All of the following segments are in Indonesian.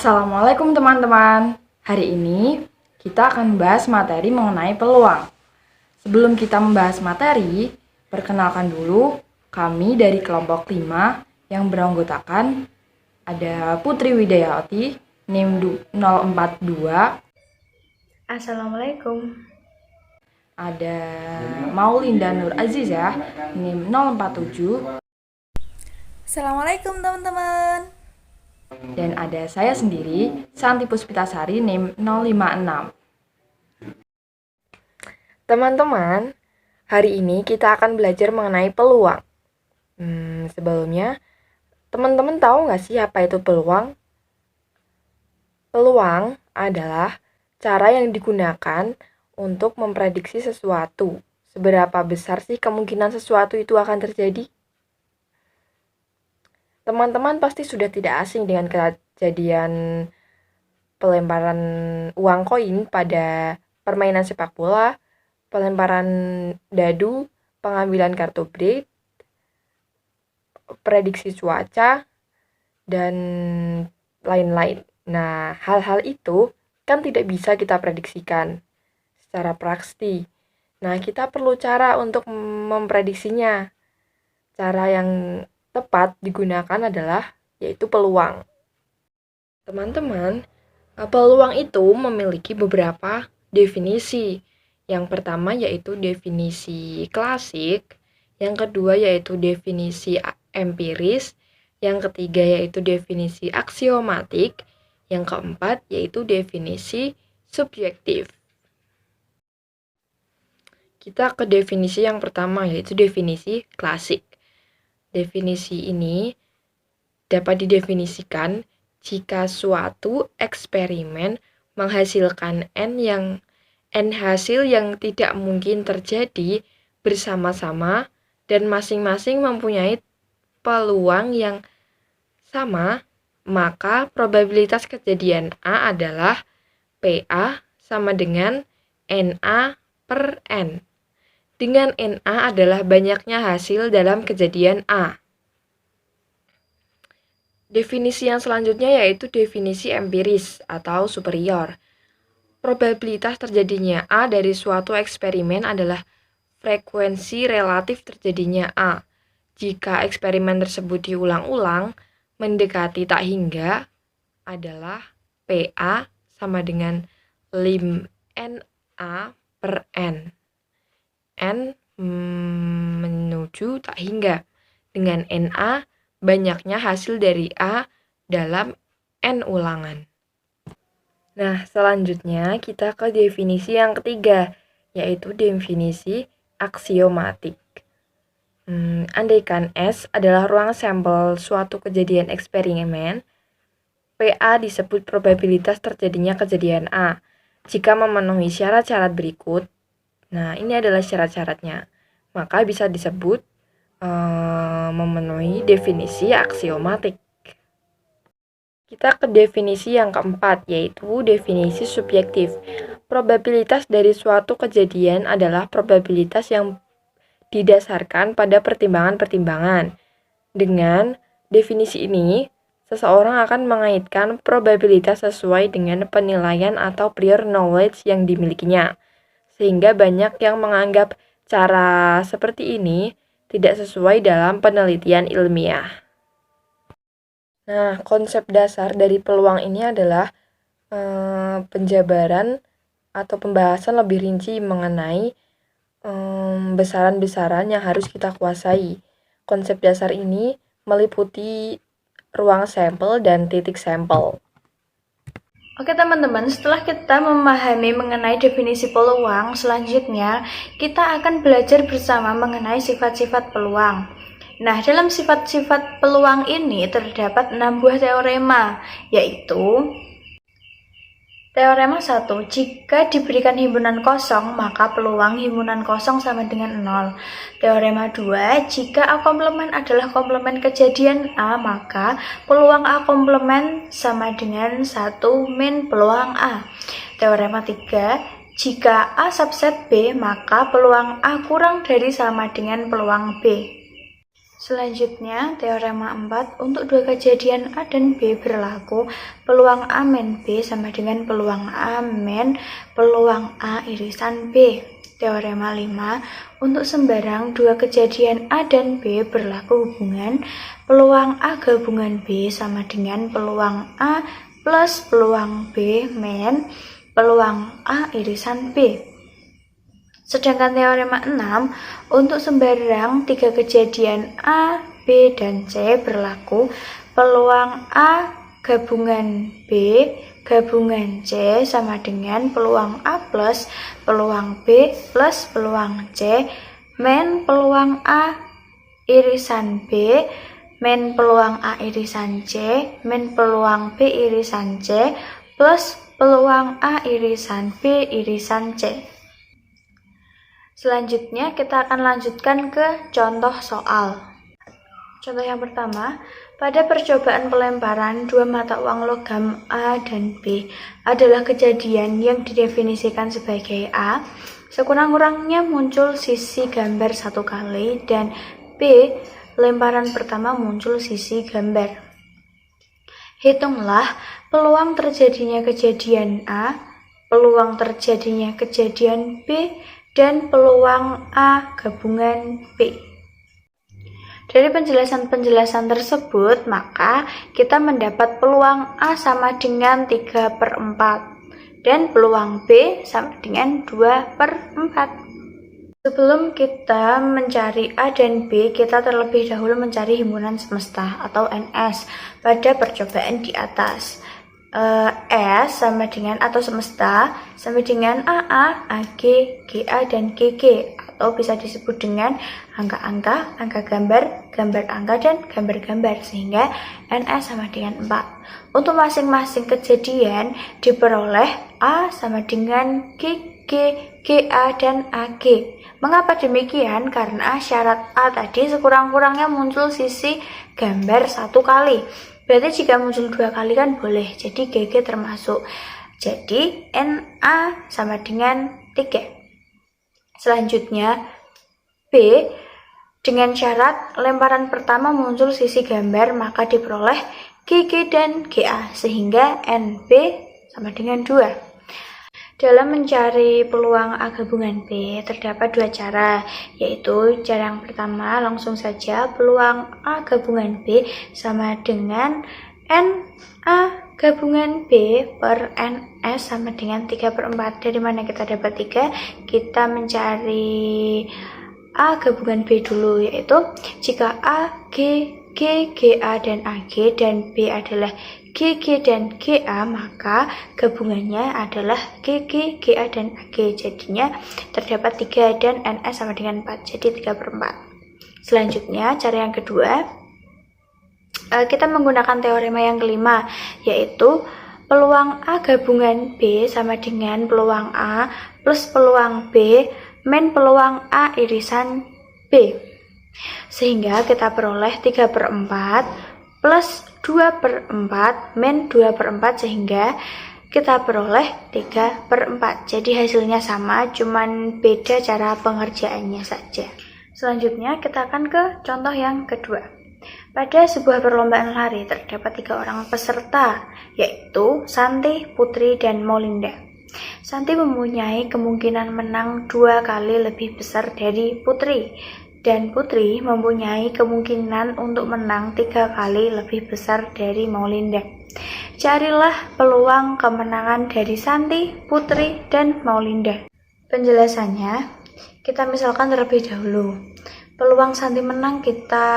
Assalamualaikum teman-teman. Hari ini kita akan membahas materi mengenai peluang. Sebelum kita membahas materi, perkenalkan dulu kami dari kelompok 5 yang beranggotakan ada Putri Widayati, NIM 042, Assalamualaikum. ada Maulinda Nur Azizah, NIM 047, Assalamualaikum teman-teman. dan ada saya sendiri, Santi Puspitasari, NIM 056. Teman-teman, hari ini kita akan belajar mengenai peluang. Sebelumnya, teman-teman tahu nggak sih apa itu peluang? Peluang adalah cara yang digunakan untuk memprediksi sesuatu. Seberapa besar sih kemungkinan sesuatu itu akan terjadi? Teman-teman pasti sudah tidak asing dengan kejadian pelemparan uang koin pada permainan sepak bola, pelemparan dadu, pengambilan kartu break, prediksi cuaca, dan lain-lain. Nah, hal-hal itu kan tidak bisa kita prediksikan secara pasti. Nah, kita perlu cara untuk memprediksinya. Cara yang tepat digunakan adalah yaitu peluang. Teman-teman, peluang itu memiliki beberapa definisi. Yang pertama yaitu definisi klasik, yang kedua yaitu definisi empiris, yang ketiga yaitu definisi aksiomatik, yang keempat yaitu definisi subjektif. Kita ke definisi yang pertama yaitu definisi klasik. Definisi ini dapat didefinisikan jika suatu eksperimen menghasilkan N hasil yang tidak mungkin terjadi bersama-sama dan masing-masing mempunyai peluang yang sama, maka probabilitas kejadian A adalah PA sama dengan NA per N. Dengan NA adalah banyaknya hasil dalam kejadian A. Definisi yang selanjutnya yaitu definisi empiris atau superior. Probabilitas terjadinya A dari suatu eksperimen adalah frekuensi relatif terjadinya A. Jika eksperimen tersebut diulang-ulang, mendekati tak hingga adalah PA sama dengan lim NA per N. N menuju tak hingga. Dengan NA, banyaknya hasil dari A dalam N ulangan. Nah, selanjutnya kita ke definisi yang ketiga, yaitu definisi aksiomatik. Andaikan S adalah ruang sampel suatu kejadian eksperimen, PA disebut probabilitas terjadinya kejadian A. Jika memenuhi syarat-syarat berikut, nah ini adalah syarat-syaratnya, maka bisa disebut memenuhi definisi aksiomatik. Kita ke definisi yang keempat, yaitu definisi subjektif. Probabilitas dari suatu kejadian adalah probabilitas yang didasarkan pada pertimbangan-pertimbangan. Dengan definisi ini, seseorang akan mengaitkan probabilitas sesuai dengan penilaian atau prior knowledge yang dimilikinya. Sehingga banyak yang menganggap cara seperti ini tidak sesuai dalam penelitian ilmiah. Nah, konsep dasar dari peluang ini adalah penjabaran atau pembahasan lebih rinci mengenai besaran-besaran yang harus kita kuasai. Konsep dasar ini meliputi ruang sampel dan titik sampel. Oke teman-teman, setelah kita memahami mengenai definisi peluang, selanjutnya kita akan belajar bersama mengenai sifat-sifat peluang. Nah, dalam sifat-sifat peluang ini terdapat 6 buah teorema, yaitu Teorema 1, jika diberikan himpunan kosong, maka peluang himpunan kosong sama dengan 0. Teorema 2, jika A komplement adalah komplement kejadian A, maka peluang A komplement sama dengan 1 min peluang A. Teorema 3, jika A subset B, maka peluang A kurang dari sama dengan peluang B. Selanjutnya, teorema 4, untuk dua kejadian A dan B berlaku, peluang A min B sama dengan peluang A min peluang A irisan B. Teorema 5, untuk sembarang dua kejadian A dan B berlaku hubungan, peluang A gabungan B sama dengan peluang A plus peluang B min peluang A irisan B. Sedangkan teorema 6, untuk sembarang tiga kejadian A, B, dan C berlaku, peluang A gabungan B gabungan C sama dengan peluang A plus peluang B plus peluang C min peluang A irisan B min peluang A irisan C min peluang B irisan C plus peluang A irisan B irisan C. Selanjutnya kita akan lanjutkan ke contoh soal. Contoh yang pertama, pada percobaan pelemparan dua mata uang logam A dan B adalah kejadian yang didefinisikan sebagai A, sekurang-kurangnya muncul sisi gambar satu kali, dan B, lemparan pertama muncul sisi gambar. Hitunglah peluang terjadinya kejadian A, peluang terjadinya kejadian B, dan peluang A gabungan B. Dari penjelasan-penjelasan tersebut, maka kita mendapat peluang A sama dengan 3/4 dan peluang B sama dengan 2/4. Sebelum kita mencari A dan B, kita terlebih dahulu mencari himpunan semesta atau NS pada percobaan di atas. S sama dengan atau semesta sama dengan AA, AG, GA, dan GG, atau bisa disebut dengan angka-angka, angka gambar, gambar angka, dan gambar-gambar, sehingga NS sama dengan 4. Untuk masing-masing kejadian diperoleh A sama dengan GG, GA, dan AG. Mengapa demikian? Karena syarat A tadi sekurang-kurangnya muncul sisi gambar satu kali. Berarti jika muncul dua kali kan boleh, jadi GG termasuk. Jadi NA sama dengan 3. Selanjutnya B, dengan syarat lemparan pertama muncul sisi gambar, maka diperoleh GG dan GA, sehingga NB sama dengan 2. Dalam mencari peluang A gabungan B, terdapat dua cara, yaitu cara yang pertama, langsung saja peluang A gabungan B sama dengan NA gabungan B per NS sama dengan 3/4. Dari mana kita dapat 3? Kita mencari A gabungan B dulu, yaitu jika A, G, G, GA, dan AG, dan B adalah GG dan GA, maka gabungannya adalah GG, GA, dan AG. Jadinya terdapat 3 dan NS sama dengan 4, jadi 3/4. Selanjutnya, cara yang kedua, kita menggunakan teorema yang kelima, yaitu peluang A gabungan B sama dengan peluang A plus peluang B min peluang A irisan B. Sehingga kita peroleh 3/4 plus 2/4 min 2/4, sehingga kita peroleh 3/4. Jadi hasilnya sama, cuman beda cara pengerjaannya saja. Selanjutnya kita akan ke contoh yang kedua. Pada sebuah perlombaan lari terdapat 3 orang peserta, yaitu Santi, Putri, dan Molinda. Santi mempunyai kemungkinan menang 2 kali lebih besar dari Putri, dan Putri mempunyai kemungkinan untuk menang 3 kali lebih besar dari Maulinda. Carilah peluang kemenangan dari Santi, Putri, dan Maulinda. Penjelasannya, kita misalkan terlebih dahulu. Peluang Santi menang kita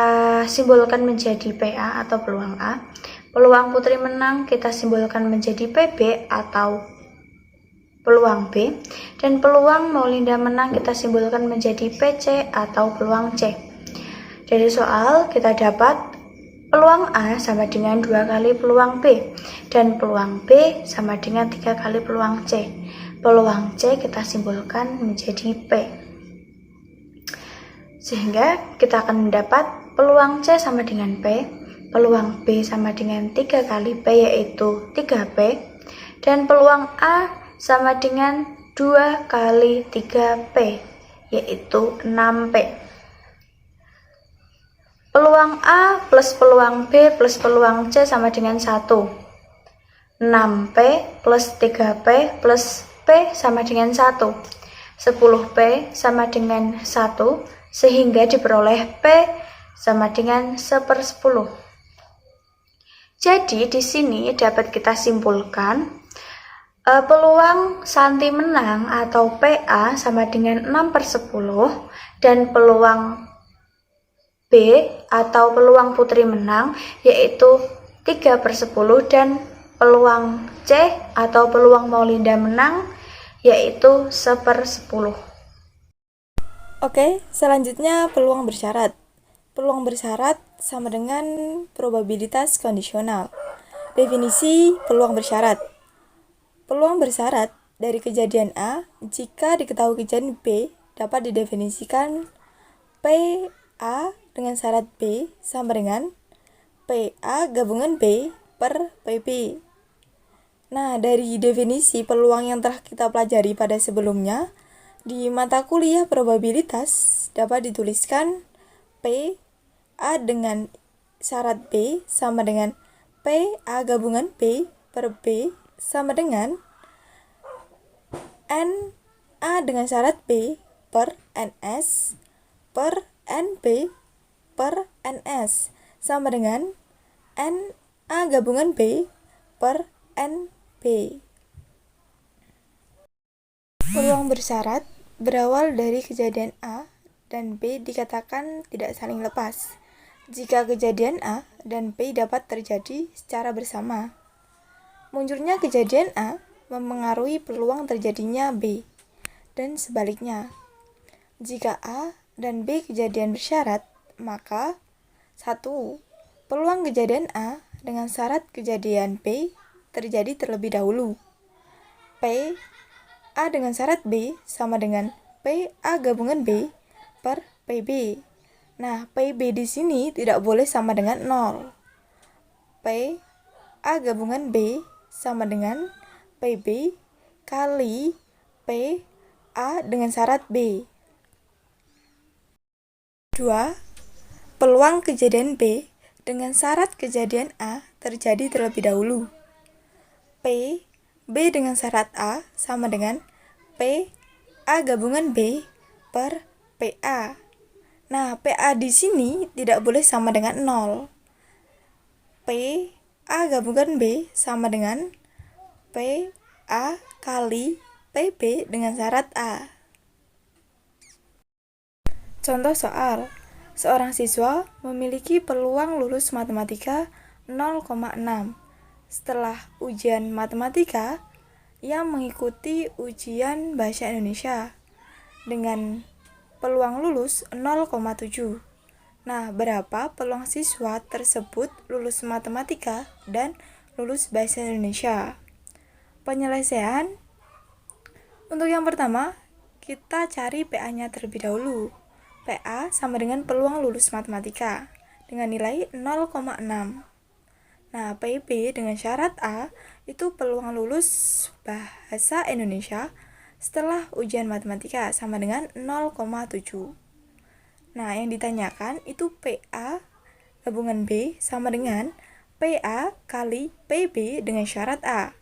simbolkan menjadi PA atau peluang A. Peluang Putri menang kita simbolkan menjadi PB atau peluang B, dan peluang Maulinda menang kita simbolkan menjadi PC atau peluang C. Dari soal kita dapat peluang A sama dengan 2 kali peluang B, dan peluang B sama dengan 3 kali peluang C. Peluang C kita simbolkan menjadi P. Sehingga kita akan mendapat peluang C sama dengan P, peluang B sama dengan 3 kali P yaitu 3P, dan peluang A sama dengan 2 kali 3P, yaitu 6P. Peluang A plus peluang B plus peluang C sama dengan 1. 6P plus 3P plus P sama dengan 1. 10P sama dengan 1, sehingga diperoleh P sama dengan 1/10. Jadi di sini dapat kita simpulkan peluang Santi menang atau PA sama dengan 6/10 dan peluang B atau peluang Putri menang yaitu 3/10 dan peluang C atau peluang Maulinda menang yaitu 1/10. Oke, selanjutnya peluang bersyarat. Peluang bersyarat sama dengan probabilitas kondisional. Definisi peluang bersyarat. Peluang bersyarat dari kejadian A jika diketahui kejadian B dapat didefinisikan PA dengan syarat B sama dengan PA gabungan B per PB. Nah, dari definisi peluang yang telah kita pelajari pada sebelumnya, di mata kuliah probabilitas dapat dituliskan PA dengan syarat B sama dengan PA gabungan B per B sama dengan NA dengan syarat B per NS per NB per NS sama dengan NA gabungan B per NB. Peluang bersyarat berawal dari kejadian A dan B dikatakan tidak saling lepas jika kejadian A dan B dapat terjadi secara bersama. Munculnya kejadian A memengaruhi peluang terjadinya B, dan sebaliknya. Jika A dan B kejadian bersyarat, maka 1. Peluang kejadian A dengan syarat kejadian B terjadi terlebih dahulu. P A dengan syarat B sama dengan PA gabungan B per PB. Nah, PB di sini tidak boleh sama dengan 0. PA gabungan B sama dengan PB kali PA dengan syarat B. 2. Peluang kejadian B dengan syarat kejadian A terjadi terlebih dahulu. B dengan syarat A sama dengan PA gabungan B per PA. Nah, PA di sini tidak boleh sama dengan 0. PA gabungan B sama dengan PA kali PB dengan syarat A. Contoh soal, seorang siswa memiliki peluang lulus matematika 0,6 setelah ujian matematika yang mengikuti ujian bahasa Indonesia dengan peluang lulus 0,7. Nah, berapa peluang siswa tersebut lulus matematika dan lulus bahasa Indonesia? Penyelesaian. Untuk yang pertama, kita cari PA-nya terlebih dahulu. PA sama dengan peluang lulus matematika dengan nilai 0,6. Nah, PB dengan syarat A itu peluang lulus bahasa Indonesia setelah ujian matematika sama dengan 0,7. Nah, yang ditanyakan itu PA gabungan B sama dengan PA kali PB dengan syarat A.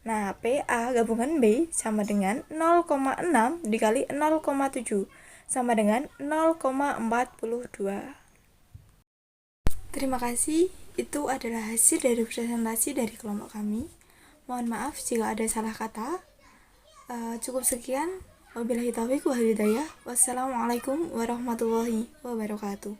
Nah, PA gabungan B sama dengan 0,6 dikali 0,7 sama dengan 0,42. Terima kasih, itu adalah hasil dari presentasi dari kelompok kami. Mohon maaf jika ada salah kata. Cukup sekian. Wabillahi taufiq wal hidayah. Wassalamualaikum warahmatullahi wabarakatuh.